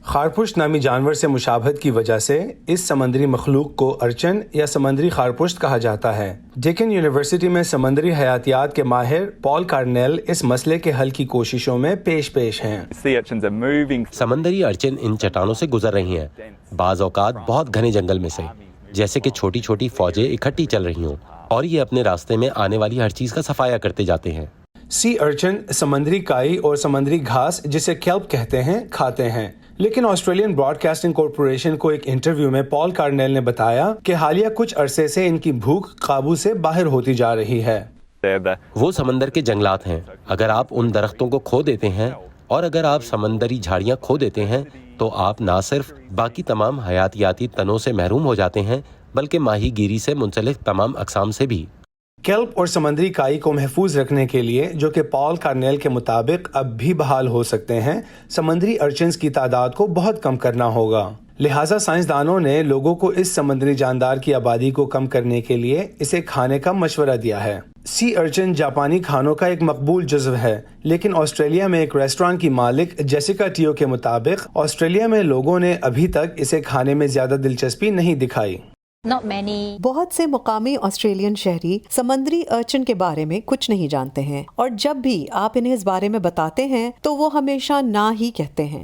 خارپشت نامی جانور سے مشابہت کی وجہ سے اس سمندری مخلوق کو ارچن یا سمندری خارپشت کہا جاتا ہے۔ ڈیکن یونیورسٹی میں سمندری حیاتیات کے ماہر پال کارنیل اس مسئلے کے حل کی کوششوں میں پیش ہیں۔ سمندری ارچن ان چٹانوں سے گزر رہی ہیں، بعض اوقات بہت گھنے جنگل میں سے، جیسے کہ چھوٹی چھوٹی فوجیں اکٹھی چل رہی ہوں، اور یہ اپنے راستے میں آنے والی ہر چیز کا صفایا کرتے جاتے ہیں۔ سی ارچن سمندری کائی اور سمندری گھاس جسے کیلپ کہتے ہیں کھاتے ہیں، لیکن آسٹریلین براڈ کاسٹنگ کارپوریشن کو ایک انٹرویو میں پال کارنیل نے بتایا کہ حالیہ کچھ عرصے سے ان کی بھوک قابو سے باہر ہوتی جا رہی ہے۔ وہ سمندر کے جنگلات ہیں، اگر آپ ان درختوں کو کھو دیتے ہیں اور اگر آپ سمندری جھاڑیاں کھو دیتے ہیں تو آپ نہ صرف باقی تمام حیاتیاتی تنوع سے محروم ہو جاتے ہیں بلکہ ماہی گیری سے منسلک تمام اقسام سے بھی۔ کیلپ اور سمندری کائی کو محفوظ رکھنے کے لیے، جو کہ پال کارنیل کے مطابق اب بھی بحال ہو سکتے ہیں، سمندری ارچنز کی تعداد کو بہت کم کرنا ہوگا۔ لہٰذا سائنسدانوں نے لوگوں کو اس سمندری جاندار کی آبادی کو کم کرنے کے لیے اسے کھانے کا مشورہ دیا ہے۔ سی ارچن جاپانی کھانوں کا ایک مقبول جزو ہے، لیکن آسٹریلیا میں ایک ریسٹوران کی مالک جیسیکا ٹیو کے مطابق آسٹریلیا میں لوگوں نے ابھی تک اسے کھانے میں زیادہ دلچسپی نہیں دکھائی۔ بہت سے مقامی آسٹریلین شہری سمندری ارچن کے بارے میں کچھ نہیں جانتے ہیں، اور جب بھی آپ انہیں اس بارے میں بتاتے ہیں تو وہ ہمیشہ نہ ہی کہتے ہیں۔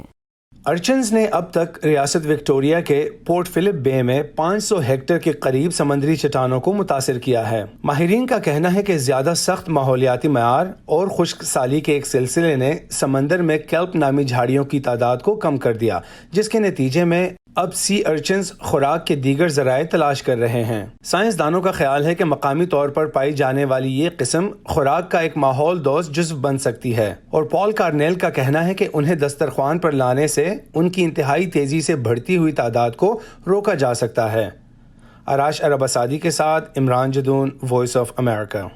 ارچنز نے اب تک ریاست وکٹوریا کے پورٹ فلپ بے میں 500 ہیکٹر کے قریب سمندری چٹانوں کو متاثر کیا ہے۔ ماہرین کا کہنا ہے کہ زیادہ سخت ماحولیاتی معیار اور خشک سالی کے ایک سلسلے نے سمندر میں کیلپ نامی جھاڑیوں کی تعداد کو کم کر دیا، جس کے نتیجے میں اب سی ارچنز خوراک کے دیگر ذرائع تلاش کر رہے ہیں۔ سائنسدانوں کا خیال ہے کہ مقامی طور پر پائی جانے والی یہ قسم خوراک کا ایک ماحول دوست جزو بن سکتی ہے، اور پال کارنیل کا کہنا ہے کہ انہیں دسترخوان پر لانے سے ان کی انتہائی تیزی سے بڑھتی ہوئی تعداد کو روکا جا سکتا ہے۔ آراش عرب اسادی کے ساتھ Imran Jadoon, Voice of America.